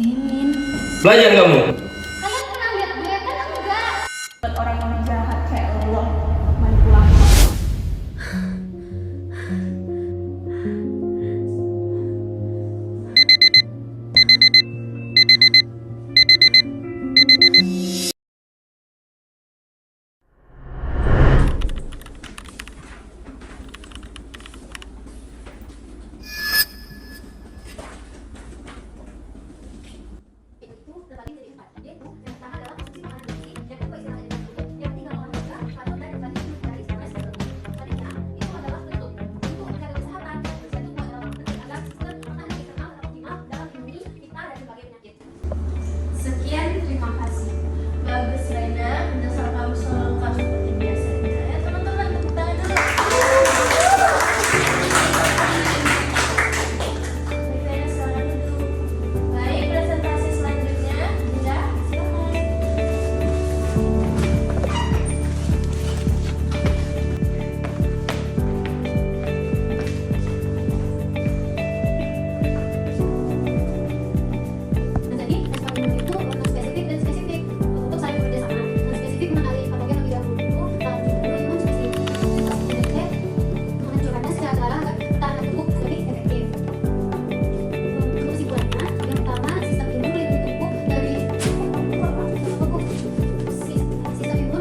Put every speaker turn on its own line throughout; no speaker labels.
Emin.
Belajar kamu.
Kalian pernah lihat gue kan enggak?
Buat orang-orang jahat kayak lo manipulator.
Sekian, terima kasih. Bagus Rena, dasar kamu selalu lengkap seperti biasanya. Ya teman-teman, tepuk tangan dulu. Baik, Rena silakan duduk. Baik, presentasi selanjutnya, Dinda, silakan. Jadi, SKP itu spesifik dan spesifik untuk saling bekerja sama. Dan spesifik mengenali patogen lebih dahulu, tahap dulu imun spesifik. Spesifik menghancurkannya secara darah agar tahanan tubuh lebih efektif. Untuk kesimpulannya, yang pertama, sistem imun melindungi tubuh dari sistem imun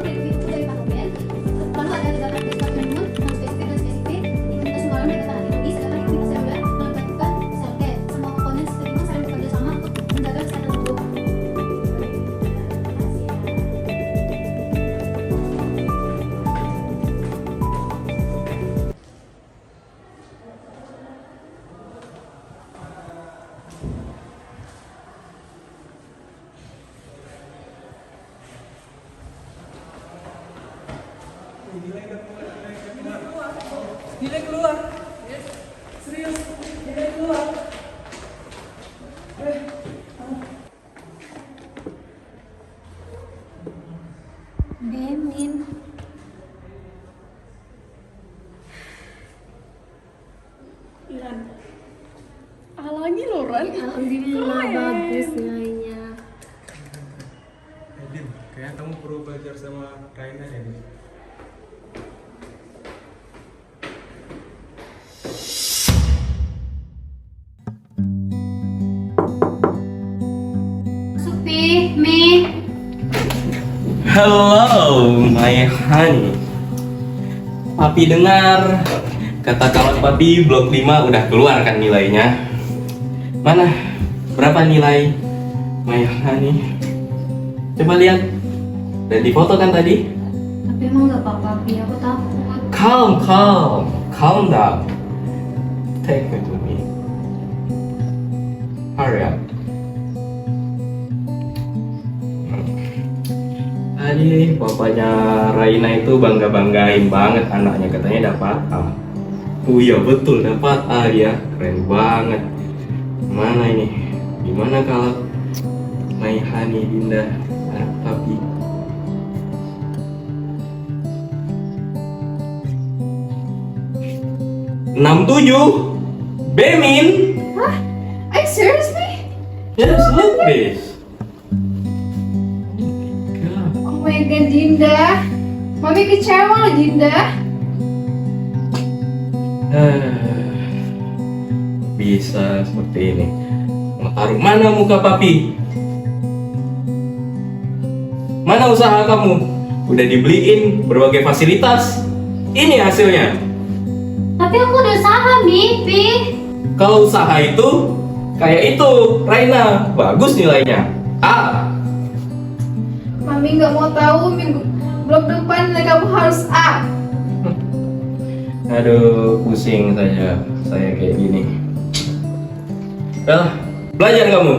melindungi tubuh dari patogen. Lalu ada beberapa sistem imun non spesifik dan spesifik. Imunitas humoral meningkatkan antibodi, sedangkan imunitas seluler meningkatkan sel T. Semua komponen sistem imun saling bekerja sama untuk menjaga kesehatan tubuh.
Nilai keluar. Serius, nilai keluar.
Bemin.
Ian, lagi lo Ran.
Alhamdulillah
Keren.
bagus nilainya.
Din, kayaknya kamu perlu belajar sama Raina ya, Din.
Supi, Mi.
Hello, my honey. Papi dengar kata kawan papi blok 5 udah keluar kan nilainya. Mana? Berapa nilai my honey? Coba lihat. Udah difoto kan tadi?
Tapi emang gak apa-apa, Pi. Aku takut.
Calm down. Take it to me. Hurry up. Tadi bapaknya Raina itu bangga-banggain banget anaknya, katanya dapat A. Oh iya betul, dapat A dia. Keren banget. Mana ini? Gimana kalau my honey Dinda anak papi? Enam tujuh, Bemin.
Hah? Are you seriously?
Yes, look this. God.
Oh my god, Dinda. Mami kecewa loh, Dinda.
Bisa seperti ini. Mau taruh mana muka papi? Mana usaha kamu? Udah dibeliin berbagai fasilitas. Ini hasilnya.
Tapi aku udah usaha, Mi, Pi.
Kalau usaha itu kayak itu, Raina, bagus nilainya. A.
Mami nggak mau tahu minggu blok depan nilai kamu harus A.
Aduh, pusing saya kayak gini. Udah, belajar kamu.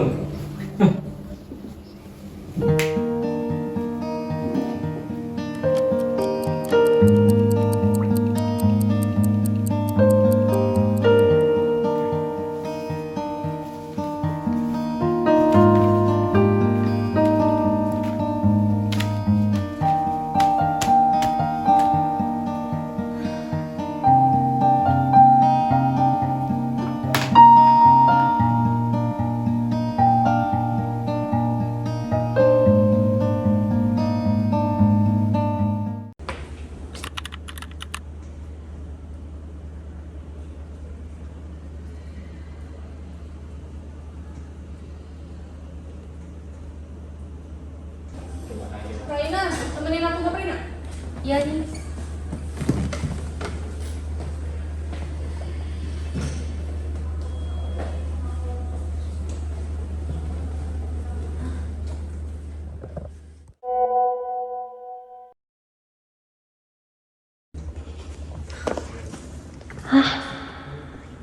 Iya nih.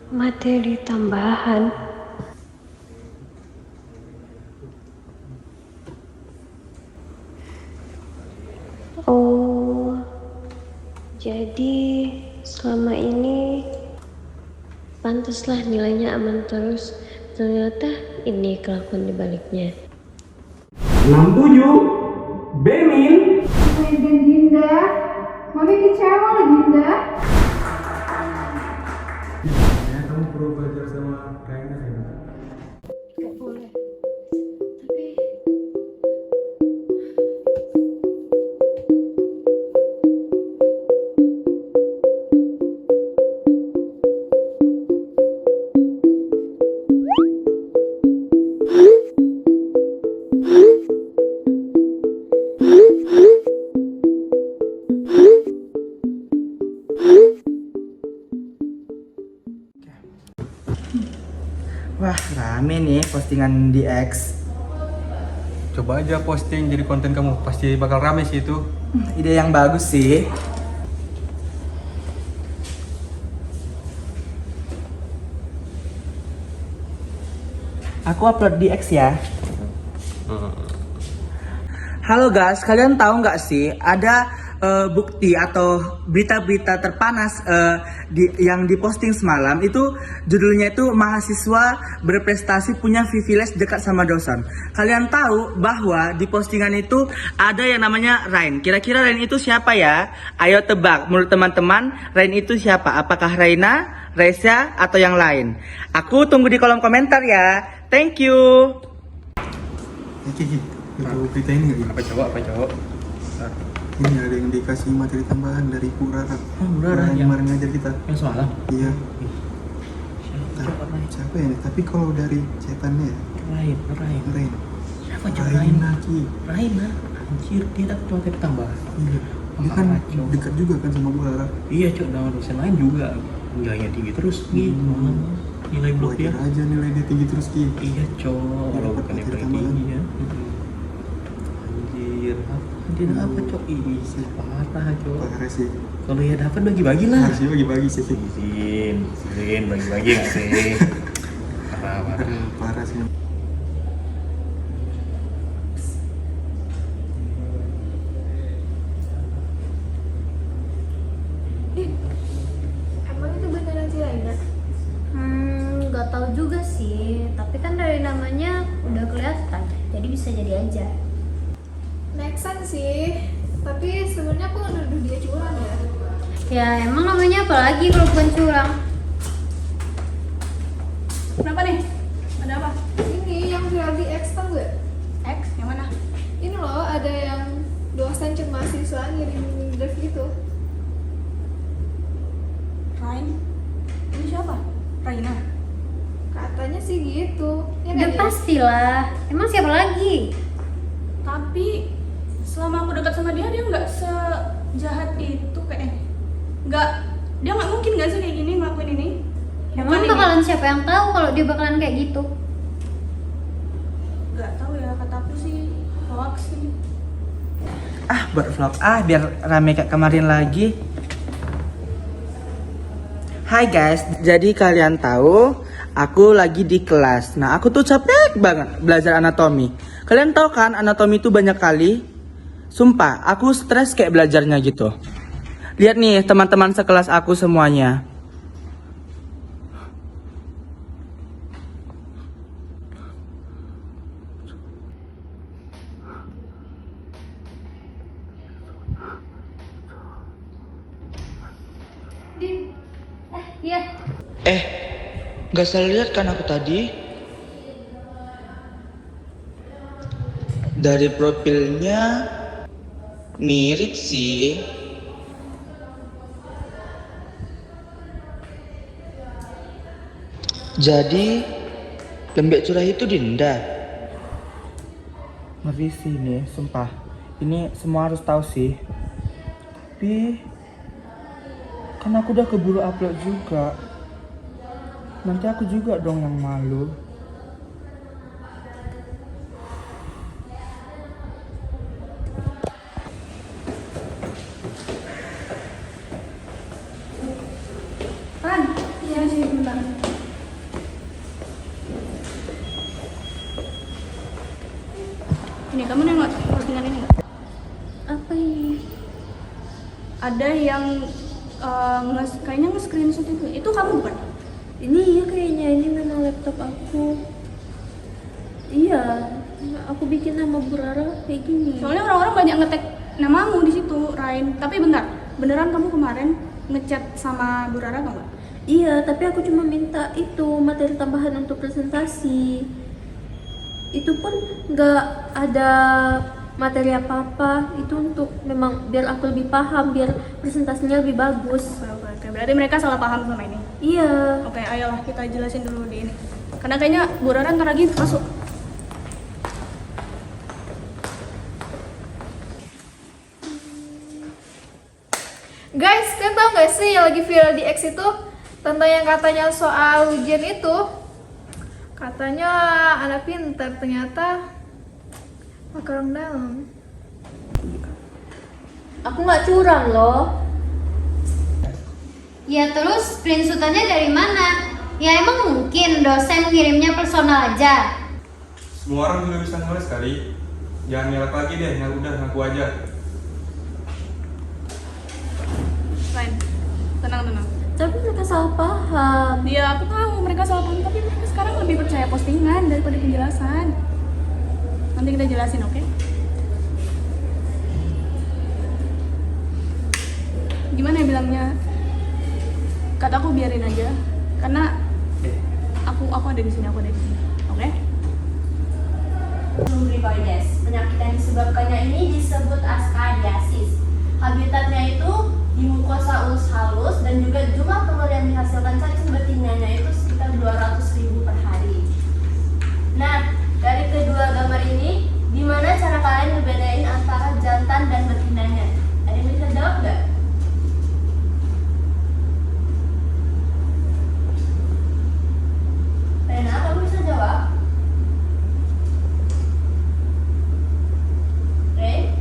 Materi tambahan. Oh, jadi selama ini pantaslah nilainya aman terus. Ternyata ini kelakuan dibaliknya.
67 Bemin.
Dan Dinda, Mami kecewa loh Dinda.
Ya, kamu perlu belajar sama Raina ya.
Gak boleh. Tapi
Wah, rame nih postingan di X.
Coba aja posting jadi konten kamu, pasti bakal rame sih itu.
Ide yang bagus sih. Aku upload di X ya. Halo guys, kalian tahu nggak sih ada bukti atau berita-berita terpanas yang diposting semalam itu judulnya itu mahasiswa berprestasi punya privilege dekat sama dosen. Kalian tahu bahwa di postingan itu ada yang namanya Rain. Kira-kira Rain itu siapa ya? Ayo tebak, menurut teman-teman Rain itu siapa? Apakah Raina, Reza, atau yang lain? Aku tunggu di kolom komentar ya. Thank you.
Oke, itu berita ini nggak? Apa cowok? Ini ada yang dikasih materi tambahan dari Bu Rara.
Bu Rara
yang
yang
kemarin ngajar kita.
Yang semalam.
Iya. Siapa ya nih? Tapi kalau dari cetannya ya,
Rain.
Rain.
Siapa cowok Rain?
Raina.
Anjir, dia dapat materi tambahan.
Dia kan dekat juga kan sama Bu Rara.
Iya cok, dengan dosen lain juga nilainya tinggi terus gitu. Nilai blok
Wajar
ya.
aja nilai dia tinggi terus Ki.
Iya cok, kalau bukan yang paling tinggi ya. Anjir, dia apa cok? Ih, parah cok.
Parah sih.
Kalau ya dapat bagi-bagi lah.
Harusnya bagi-bagi sih.
Izin, bagi-bagi nggak sih? Parah.
Parah sih.
emang itu beneran si Raina?
Nggak tahu juga sih. Tapi kan dari namanya udah kelihatan. Jadi bisa jadi aja.
Make sense sih. Tapi sebenarnya aku nuduh dia curang ya.
Ya emang namanya apa lagi kalau bukan curang?
Kenapa nih? Ada apa?
Ini yang viral di X tau gak?
X? Yang mana?
Ini loh ada yang dosen mahasiswa ngirim draft gitu.
Rain? Ini siapa? Raina?
Katanya sih gitu. Ya
Udah
nggak, Din?
pastilah. Emang siapa lagi?
Tapi selama aku dekat sama dia nggak sejahat itu kayaknya. Dia nggak mungkin nggak sih kayak gini ngelakuin ini.
Emang
Bukan
bakalan siapa yang tahu kalau dia bakalan kayak gitu?
nggak tahu ya, kata aku sih hoax ini.
Buat vlog biar rame kayak kemarin lagi. Hai guys, jadi kalian tahu aku lagi di kelas. Nah, aku tuh capek banget belajar anatomi. Kalian tahu kan anatomi itu banyak kali. Sumpah, aku stres kayak belajarnya gitu. Lihat nih teman-teman sekelas aku semuanya.
Din. Iya.
Gak salah lihat kan aku tadi? Dari profilnya mirip sih. Jadi lembek curah itu Dinda. Ngeri sih ini, sumpah. Ini semua harus tahu sih. Tapi kan aku udah keburu upload juga. Nanti aku juga dong yang malu.
Pan, iya sih bentar. Ini kamu nengok postingan ini nggak?
Apa ini?
Ada yang kayaknya nge-screenshot itu. Itu kamu bukan?
Ini ya kayaknya ini memang laptop aku. Iya, aku bikin nama Burara kayak gini.
Soalnya orang-orang banyak ngetek namamu di situ, Rain. Tapi bentar, beneran kamu kemarin ngechat sama Bu Rara nggak?
Iya, tapi aku cuma minta itu materi tambahan untuk presentasi. Itu pun nggak ada materi apa-apa. Itu untuk memang biar aku lebih paham, biar presentasinya lebih bagus.
Oke. Berarti mereka salah paham sama ini.
Iya.
Oke, ayolah kita jelasin dulu di ini. Karena kayaknya Bu Rara ntar lagi masuk.
Guys, kalian tau gak sih yang lagi viral di X itu tentang yang katanya soal ujian itu? Katanya anak pintar, ternyata pakai orang dalam.
Aku nggak curang loh.
Ya terus screenshotannya dari mana? Ya emang mungkin dosen ngirimnya personal aja.
Semua orang juga bisa nulis kali. Jangan ngelak lagi deh, udah ngaku aja.
Rain, tenang.
Tapi mereka salah paham.
Iya, aku tahu mereka salah paham, tapi mereka sekarang lebih percaya postingan daripada penjelasan. Nanti kita jelasin, oke? Gimana ya bilangnya? Kataku biarin aja, karena aku ada di sini, oke?
Lumbricoides. Penyakit yang disebabkannya ini disebut askariasis. Habitatnya itu di mukosa ulus halus dan juga jumlah telur yang dihasilkan cacing betinanya itu sekitar 200.000 per hari. Nah, dari kedua gambar ini, gimana cara kalian ngebedain antara jantan dan betinanya? Ada yang bisa jawab nggak? Rena, kamu bisa jawab? Ren?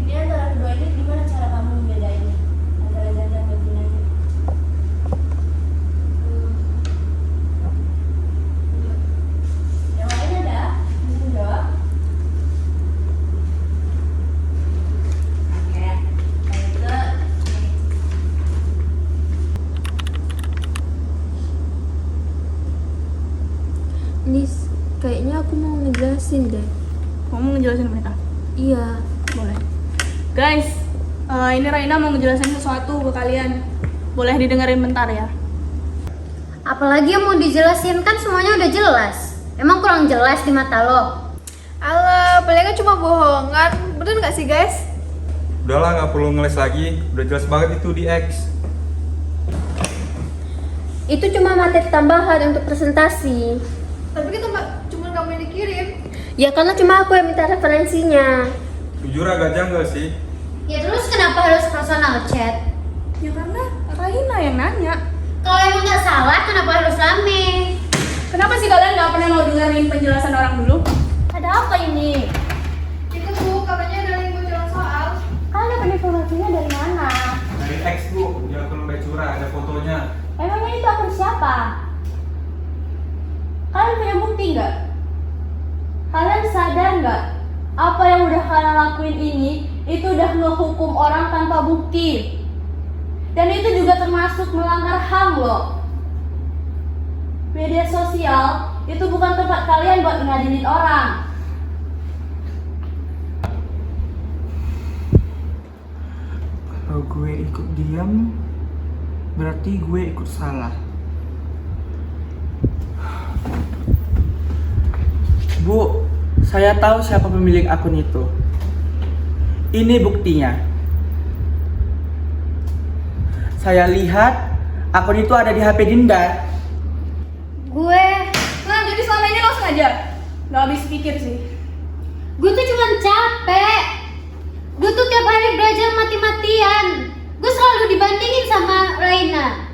Ini antara kedua ini gimana cara kamu membedainnya? Antara jantan dan betinanya? Yang lain ada? Bisa jawab? Oke, kalau gitu
Nis, kayaknya aku mau ngejelasin deh.
Kamu ngejelasin mereka?
Iya.
Boleh. Guys, ini Raina mau ngejelasin sesuatu ke kalian. Boleh didengerin bentar ya.
Apalagi yang mau dijelasin, kan semuanya udah jelas. Emang kurang jelas di mata lo?
Alah, palingan cuma bohongan. Bener gak sih guys?
Udahlah, nggak perlu ngeles lagi. Udah jelas banget itu di X.
Itu cuma materi tambahan untuk presentasi.
Tapi kita cuma kamu yang dikirim.
Ya karena cuma aku yang minta referensinya.
Jujur agak janggal sih.
Ya terus kenapa harus personal chat?
Ya karena Raina yang nanya.
Kalau emang nggak salah, kenapa harus rame?
Kenapa sih kalian nggak pernah mau dengerin penjelasan orang dulu?
ada apa ini?
Itu Bu, katanya ada yang bocoran soal.
Kalian dapat informasinya dari mana?
Dari X Bu, di akun Mbak Curah ada fotonya.
Emangnya itu akun siapa? Kalian punya bukti nggak? Kalian sadar nggak? Apa yang udah kalian lakuin ini, itu udah ngehukum orang tanpa bukti. Dan itu juga termasuk melanggar HAM loh. Media sosial itu bukan tempat kalian buat ngadilin orang.
Kalau gue ikut diam, berarti gue ikut salah. Bu, saya tahu siapa pemilik akun itu. Ini buktinya. Saya lihat akun itu ada di HP Dinda.
Gue
Nah, jadi selama ini lo sengaja Gak habis pikir sih.
Gue tuh cuma capek. Gue tuh tiap hari belajar mati-matian. Gue selalu dibandingin sama Raina.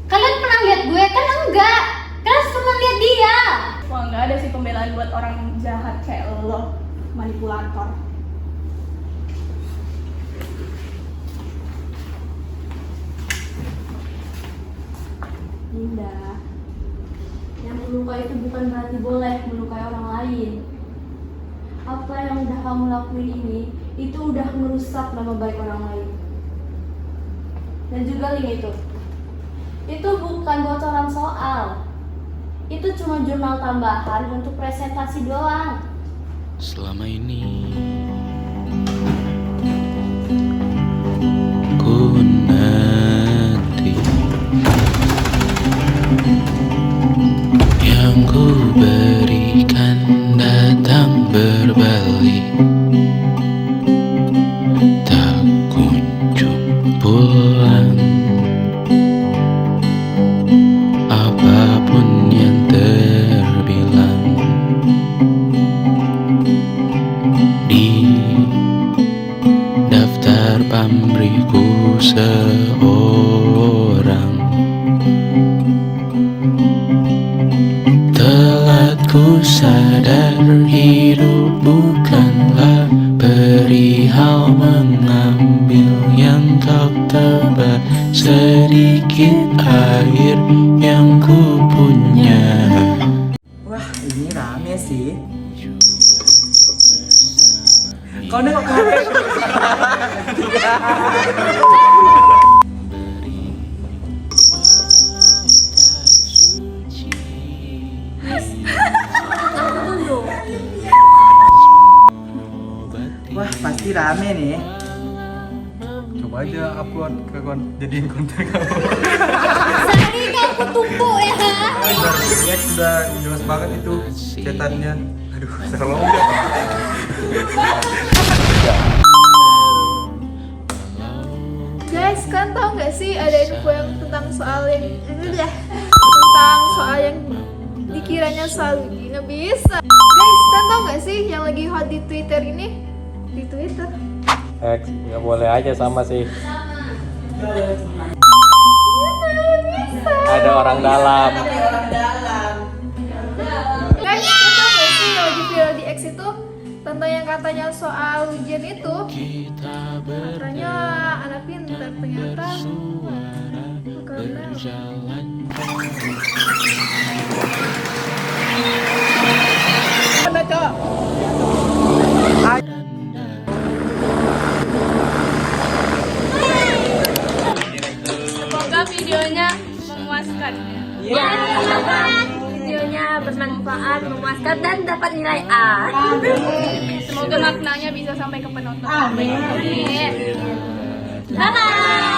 Kalian pernah lihat gue? Kan enggak. Kalian cuma lihat dia.
Wah, nggak ada sih pembelaan buat orang jahat kayak lo, manipulator.
Dinda, yang melukai itu bukan berarti boleh melukai orang lain. Apa yang udah kamu lakuin ini, itu udah merusak nama baik orang lain. Dan juga link itu bukan bocoran soal. Itu cuma jurnal tambahan untuk presentasi doang.
Selama ini ku nanti yang ku berikan datang berbalik, tak kunjung pulang. Apapun yang terbilang di daftar pamrihku seorang, telah ku sadar hidup bukanlah perihal mengambil yang tak tebak sedikit air yang ku punya.
Wah, ini rame sih. Kau nengok ke HP. Wah, pasti rame nih.
Coba aja upload ke jadiin konten kamu.
Sehari aku tumpuk ya.
Ya sudah jelas banget itu chatannya. Aduh, tolong enggak.
Guys, kan tahu nggak sih ada info yang tentang soal yang dikiranya soal uji nggak bisa. Guys, kan tahu nggak sih yang lagi hot di Twitter ini? Di Twitter.
X, nggak boleh aja sama sih. Ada orang dalam.
Guys, kan tahu nggak sih yang lagi viral di X itu tentang yang katanya soal ujian itu? Katanya anak pintar, ternyata
Semoga videonya memuaskan.
Videonya bermanfaat, memuaskan dan dapat nilai A.
Semoga maknanya bisa sampai ke penonton.
Amin. Bye.